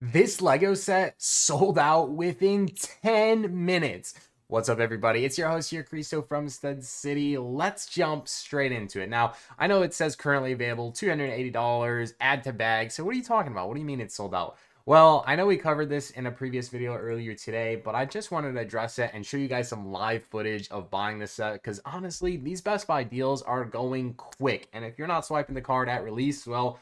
This Lego set sold out within 10 minutes. What's up, everybody? It's your host here, Cristo from Stud City. Let's jump straight into it. Now, I know it says currently available $280, add to bag. So what are you talking about? What do you mean it's sold out? Well, I know we covered this in a previous video earlier today, but I just wanted to address it and show you guys some live footage of buying this set because honestly, these Best Buy deals are going quick. And if you're not swiping the card at release, well,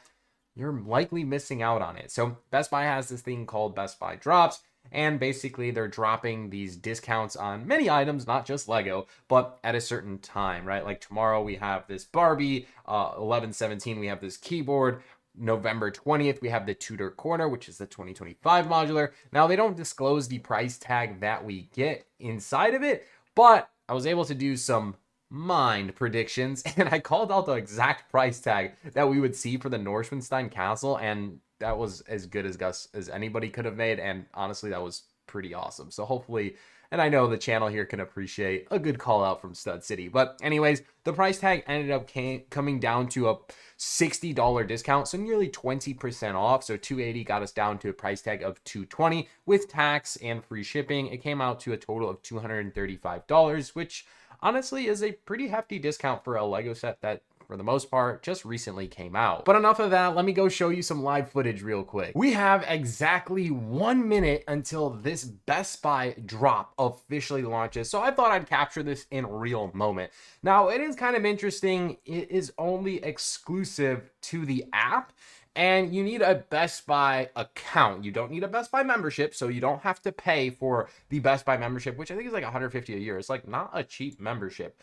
you're likely missing out on it. So Best Buy has this thing called Best Buy Drops, and basically they're dropping these discounts on many items, not just Lego, but at a certain time, right? Like tomorrow we have this Barbie, 11/17 we have this keyboard, November 20th we have the Tudor Corner, which is the 2025 modular. Now they don't disclose the price tag that we get inside of it, but I was able to do some mind predictions and I called out the exact price tag that we would see for the Neuschwanstein Castle, and that was as good as anybody could have made, and honestly that was pretty awesome. So hopefully, and I know the channel here can appreciate a good call out from Stud City, but anyways, the price tag ended up coming down to a $60 discount, so nearly 20% off. So 280 got us down to a price tag of 220 with tax and free shipping. It came out to a total of $235, which honestly is a pretty hefty discount for a Lego set that for the most part just recently came out. But enough of that, let me go show you some live footage real quick. We have exactly 1 minute until this Best Buy drop officially launches, so I thought I'd capture this in real moment. Now it is kind of interesting, it is only exclusive to the app, and you need a Best Buy account. You don't need a Best Buy membership, so you don't have to pay for the Best Buy membership, which I think is like $150 a year. It's like not a cheap membership.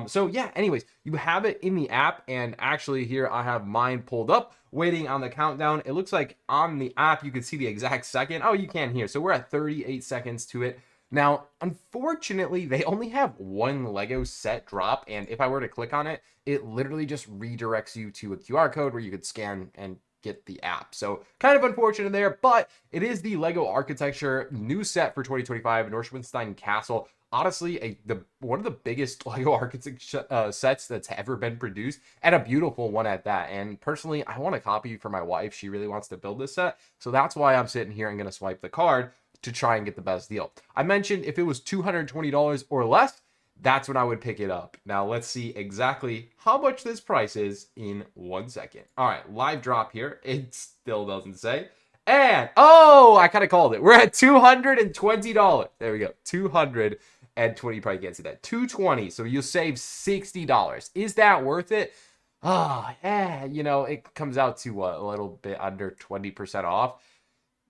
So yeah, anyways, you have it in the app, and actually here I have mine pulled up, waiting on the countdown. It looks like on the app you can see the exact second. Oh, you can here. So we're at 38 seconds to it. Now, unfortunately, they only have one Lego set drop, and if I were to click on it, it literally just redirects you to a QR code where you could scan and get the app. So kind of unfortunate there, but it is the Lego Architecture new set for 2025, Neuschwanstein Castle. Honestly, one of the biggest Lego architecture sets that's ever been produced, and a beautiful one at that. And personally, I want a copy for my wife. She really wants to build this set, so that's why I'm sitting here and going to swipe the card to try and get the best deal. I mentioned if it was $220 or less, that's when I would pick it up. Now let's see exactly how much this price is in 1 second. All right, live drop here. It still doesn't say. And, oh, I kind of called it. We're at $220. There we go. 220, you probably can't see that. 220, so you'll save $60. Is that worth it? Ah, you know, it comes out to what, a little bit under 20% off.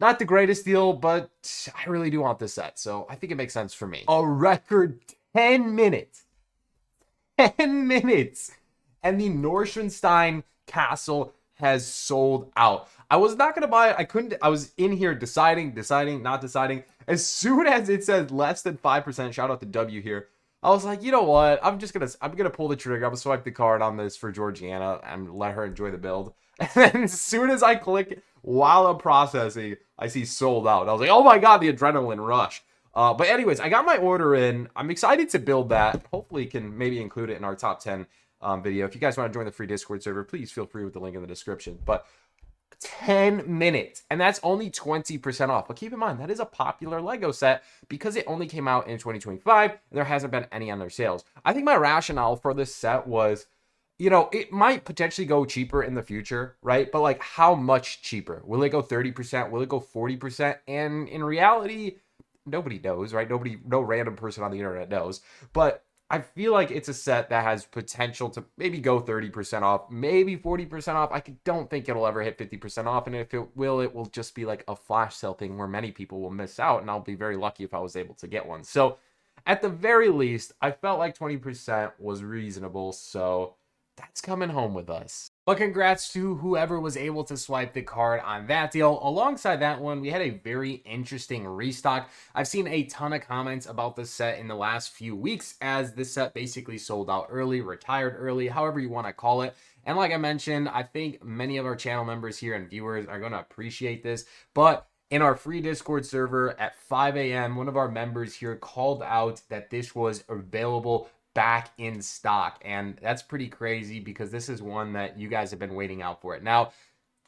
Not the greatest deal, but I really do want this set, so I think it makes sense for me. A record 10 minutes. 10 minutes. And the Neuschwanstein Castle has sold out. I was not going to buy it. I couldn't. I was in here deciding, not deciding. As soon as it said less than 5%, shout out to W here, I was like, you know what? I'm going to pull the trigger. I'm going to swipe the card on this for Georgiana and let her enjoy the build. And then as soon as I click while I'm processing, I see sold out. I was like, oh my God, the adrenaline rush. But anyways, I got my order in. I'm excited to build that. Hopefully can maybe include it in our top 10 video. If you guys want to join the free Discord server, please feel free with the link in the description. But 10 minutes, and that's only 20% off. But keep in mind, that is a popular Lego set because it only came out in 2025 and there hasn't been any on their sales. I think my rationale for this set was, you know, it might potentially go cheaper in the future, right? But like, how much cheaper? Will it go 30%? Will it go 40%? And in reality, nobody knows, right? No random person on the internet knows. But I feel like it's a set that has potential to maybe go 30% off, maybe 40% off. I don't think it'll ever hit 50% off. And if it will just be like a flash sale thing where many people will miss out. And I'll be very lucky if I was able to get one. So at the very least, I felt like 20% was reasonable. So that's coming home with us. But congrats to whoever was able to swipe the card on that deal. Alongside that one, we had a very interesting restock. I've seen a ton of comments about this set in the last few weeks, as this set basically sold out early, retired early, however you want to call it. And like I mentioned, I think many of our channel members here and viewers are going to appreciate this. But in our free Discord server at 5 a.m., one of our members here called out that this was available back in stock, and that's pretty crazy because this is one that you guys have been waiting out for it. Now,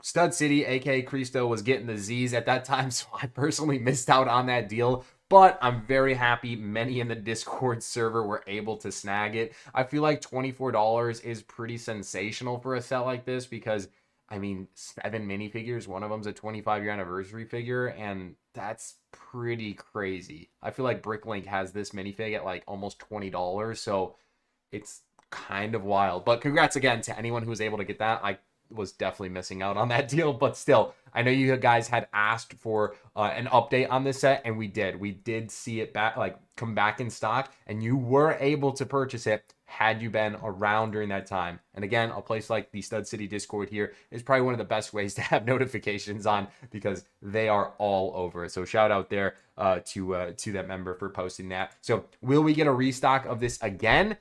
Stud City, aka Cristo, was getting the Z's at that time, so I personally missed out on that deal. But I'm very happy many in the Discord server were able to snag it. I feel like $24 is pretty sensational for a set like this because, I mean, 7 minifigures, one of them's a 25-year anniversary figure, and that's pretty crazy. I feel like Bricklink has this minifig at like almost $20, so it's kind of wild. But congrats again to anyone who was able to get that. I was definitely missing out on that deal, but still, I know you guys had asked for an update on this set, and we did. We did see it back, like come back in stock, and you were able to purchase it had you been around during that time. And again, a place like the Stud City Discord here is probably one of the best ways to have notifications on because they are all over it. So shout out there to that member for posting that. So will we get a restock of this again?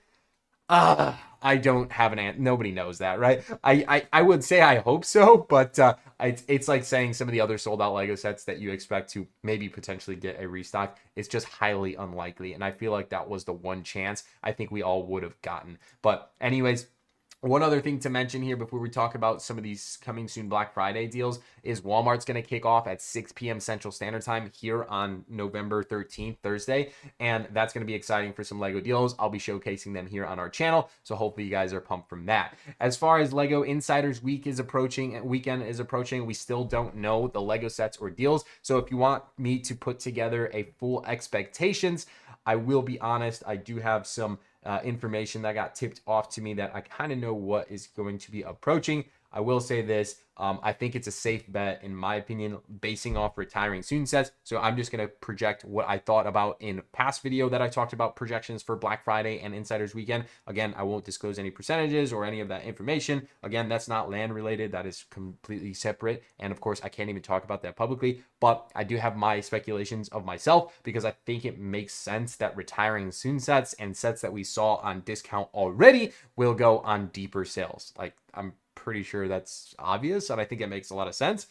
I don't have an answer. Nobody knows that, right? I would say I hope so, but it's like saying some of the other sold out Lego sets that you expect to maybe potentially get a restock. It's just highly unlikely, and I feel like that was the one chance I think we all would have gotten. But anyways, one other thing to mention here before we talk about some of these coming soon Black Friday deals is Walmart's going to kick off at 6 p.m. Central Standard Time here on November 13th, Thursday. And that's going to be exciting for some Lego deals. I'll be showcasing them here on our channel. So hopefully you guys are pumped from that. As far as Lego Insiders weekend is approaching, we still don't know the Lego sets or deals. So if you want me to put together a full expectations, I will be honest, I do have some information that got tipped off to me that I kind of know what is going to be approaching. I will say this, I think it's a safe bet, in my opinion, basing off retiring soon sets. So I'm just going to project what I thought about in past video that I talked about projections for Black Friday and Insiders Weekend. Again, I won't disclose any percentages or any of that information. Again, that's not land related. That is completely separate. And of course, I can't even talk about that publicly. But I do have my speculations of myself because I think it makes sense that retiring soon sets and sets that we saw on discount already will go on deeper sales. Like, I'm pretty sure that's obvious, and I think it makes a lot of sense.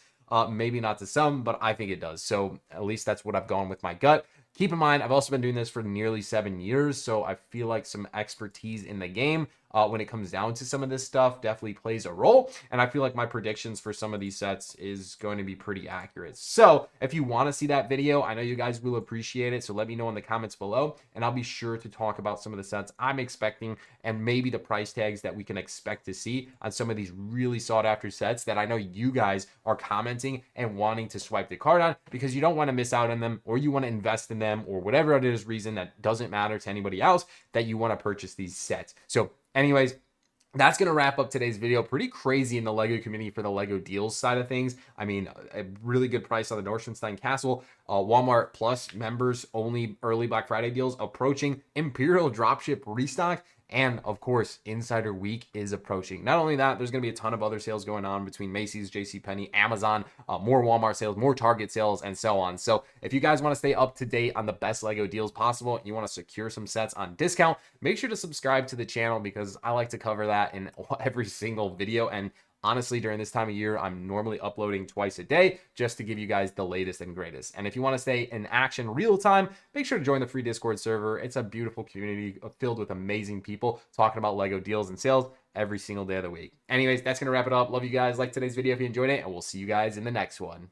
Maybe not to some, but I think it does. So at least that's what I've gone with my gut. Keep in mind, I've also been doing this for nearly 7 years, so I feel like some expertise in the game when it comes down to some of this stuff definitely plays a role, and I feel like my predictions for some of these sets is going to be pretty accurate. So if you want to see that video, I know you guys will appreciate it, so let me know in the comments below, and I'll be sure to talk about some of the sets I'm expecting and maybe the price tags that we can expect to see on some of these really sought after sets that I know you guys are commenting and wanting to swipe the card on because you don't want to miss out on them, or you want to invest in them, or whatever it is reason that doesn't matter to anybody else that you want to purchase these sets. So anyways, that's going to wrap up today's video. Pretty crazy in the Lego community for the Lego deals side of things. I mean, a really good price on the Nordstromstein Castle. Walmart Plus members only early Black Friday deals approaching. Imperial dropship restock. And of course, Insider Week is approaching. Not only that, there's going to be a ton of other sales going on between Macy's, JCPenney, Amazon, more Walmart sales, more Target sales, and so on. So if you guys want to stay up to date on the best Lego deals possible, and you want to secure some sets on discount, make sure to subscribe to the channel because I like to cover that in every single video. And honestly, during this time of year, I'm normally uploading twice a day just to give you guys the latest and greatest. And if you want to stay in action real time, make sure to join the free Discord server. It's a beautiful community filled with amazing people talking about Lego deals and sales every single day of the week. Anyways, that's going to wrap it up. Love you guys. Like today's video if you enjoyed it, and we'll see you guys in the next one.